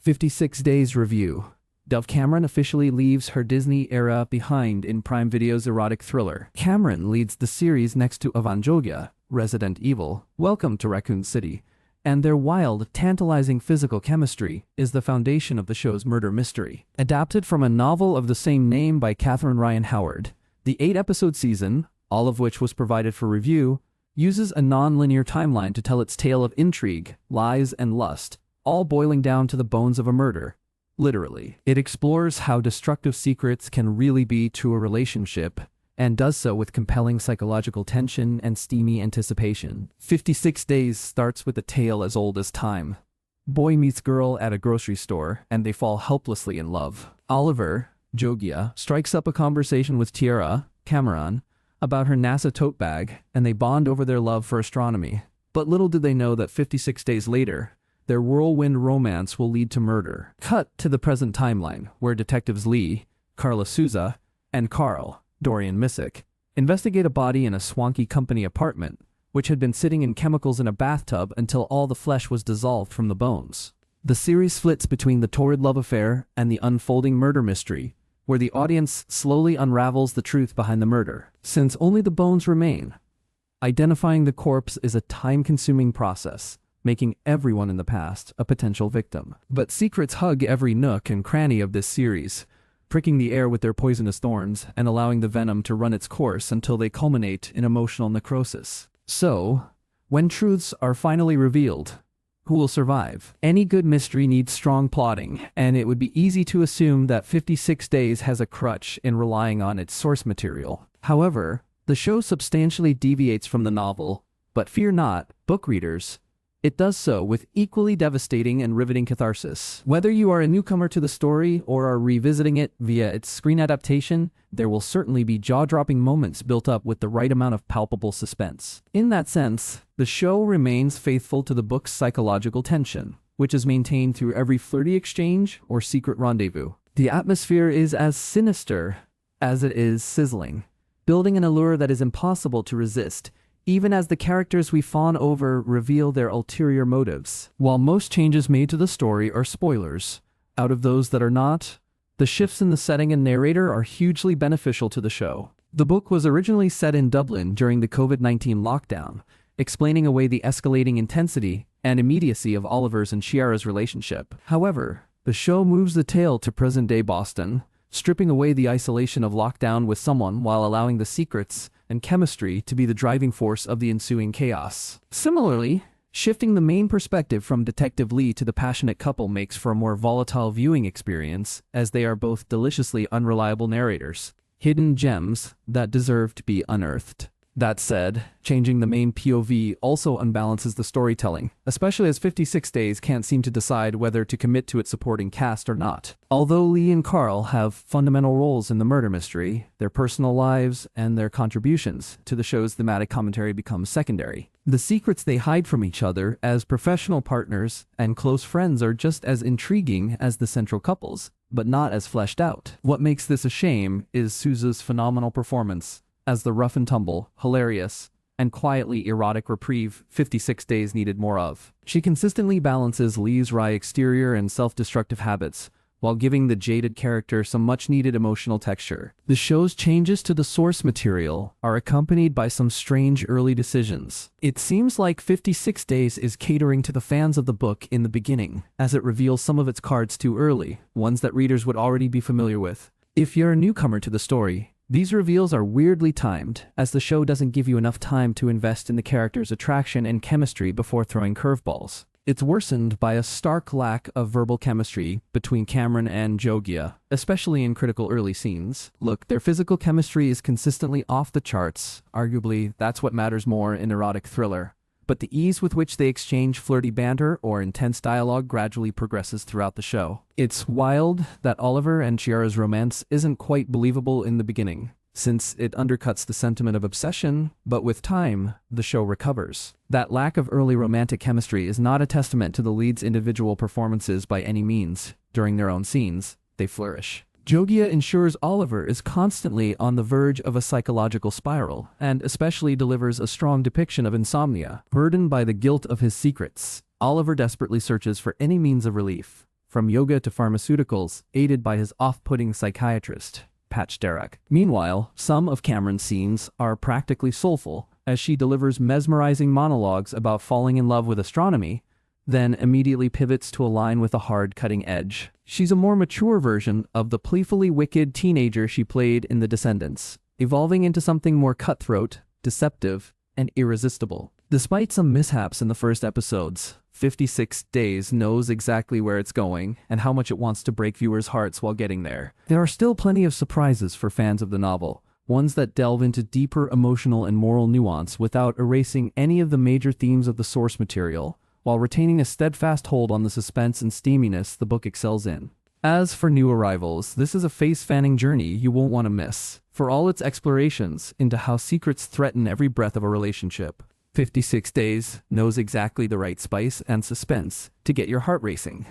56 Days Review. Dove Cameron officially leaves her Disney era behind in Prime Video's erotic thriller. Cameron leads the series next to Evangelia, Resident Evil, Welcome to Raccoon City, and their wild, tantalizing physical chemistry is the foundation of the show's murder mystery. Adapted from a novel of the same name by Catherine Ryan Howard, the 8-episode season, all of which was provided for review, uses a non-linear timeline to tell its tale of intrigue, lies, and lust, all boiling down to the bones of a murder. Literally. It explores how destructive secrets can really be to a relationship, and does so with compelling psychological tension and steamy anticipation. 56 Days starts with a tale as old as time. Boy meets girl at a grocery store, and they fall helplessly in love. Oliver, Jogia, strikes up a conversation with Tiara, Cameron, about her NASA tote bag, and they bond over their love for astronomy. But little do they know that 56 days later, their whirlwind romance will lead to murder. Cut to the present timeline, where detectives Lee, Carla Souza, and Carl, Dorian Missick, investigate a body in a swanky company apartment, which had been sitting in chemicals in a bathtub until all the flesh was dissolved from the bones. The series flits between the torrid love affair and the unfolding murder mystery, where the audience slowly unravels the truth behind the murder. Since only the bones remain, identifying the corpse is a time-consuming process, making everyone in the past a potential victim. But secrets hug every nook and cranny of this series, pricking the air with their poisonous thorns and allowing the venom to run its course until they culminate in emotional necrosis. So, when truths are finally revealed, who will survive? Any good mystery needs strong plotting, and it would be easy to assume that 56 Days has a crutch in relying on its source material. However, the show substantially deviates from the novel, but fear not, book readers. It does so with equally devastating and riveting catharsis. Whether you are a newcomer to the story or are revisiting it via its screen adaptation, there will certainly be jaw-dropping moments built up with the right amount of palpable suspense. In that sense, the show remains faithful to the book's psychological tension, which is maintained through every flirty exchange or secret rendezvous. The atmosphere is as sinister as it is sizzling, building an allure that is impossible to resist, even as the characters we fawn over reveal their ulterior motives. While most changes made to the story are spoilers, out of those that are not, the shifts in the setting and narrator are hugely beneficial to the show. The book was originally set in Dublin during the COVID-19 lockdown, explaining away the escalating intensity and immediacy of Oliver's and Chiara's relationship. However, the show moves the tale to present-day Boston, stripping away the isolation of lockdown with someone while allowing the secrets and chemistry to be the driving force of the ensuing chaos. Similarly, shifting the main perspective from Detective Lee to the passionate couple makes for a more volatile viewing experience, as they are both deliciously unreliable narrators, hidden gems that deserve to be unearthed. That said, changing the main POV also unbalances the storytelling, especially as 56 Days can't seem to decide whether to commit to its supporting cast or not. Although Lee and Carl have fundamental roles in the murder mystery, their personal lives and their contributions to the show's thematic commentary become secondary. The secrets they hide from each other as professional partners and close friends are just as intriguing as the central couples, but not as fleshed out. What makes this a shame is Souza's phenomenal performance as the rough-and-tumble, hilarious, and quietly erotic reprieve 56 Days needed more of. She consistently balances Lee's wry exterior and self-destructive habits, while giving the jaded character some much-needed emotional texture. The show's changes to the source material are accompanied by some strange early decisions. It seems like 56 Days is catering to the fans of the book in the beginning, as it reveals some of its cards too early, ones that readers would already be familiar with. If you're a newcomer to the story, these reveals are weirdly timed, as the show doesn't give you enough time to invest in the characters' attraction and chemistry before throwing curveballs. It's worsened by a stark lack of verbal chemistry between Cameron and Jogia, especially in critical early scenes. Look, their physical chemistry is consistently off the charts. Arguably, that's what matters more in erotic thriller. But the ease with which they exchange flirty banter or intense dialogue gradually progresses throughout the show. It's wild that Oliver and Chiara's romance isn't quite believable in the beginning, since it undercuts the sentiment of obsession, but with time, the show recovers. That lack of early romantic chemistry is not a testament to the leads' individual performances by any means. During their own scenes, they flourish. Jogia ensures Oliver is constantly on the verge of a psychological spiral, and especially delivers a strong depiction of insomnia. Burdened by the guilt of his secrets, Oliver desperately searches for any means of relief, from yoga to pharmaceuticals, aided by his off-putting psychiatrist, Patch Derek. Meanwhile, some of Cameron's scenes are practically soulful, as she delivers mesmerizing monologues about falling in love with astronomy, then immediately pivots to a line with a hard cutting edge. She's a more mature version of the playfully wicked teenager she played in The Descendants, evolving into something more cutthroat, deceptive, and irresistible. Despite some mishaps in the first episodes, 56 Days knows exactly where it's going and how much it wants to break viewers' hearts while getting there. There are still plenty of surprises for fans of the novel, ones that delve into deeper emotional and moral nuance without erasing any of the major themes of the source material, while retaining a steadfast hold on the suspense and steaminess the book excels in. As for new arrivals, this is a face-fanning journey you won't want to miss, for all its explorations into how secrets threaten every breath of a relationship. 56 Days knows exactly the right spice and suspense to get your heart racing.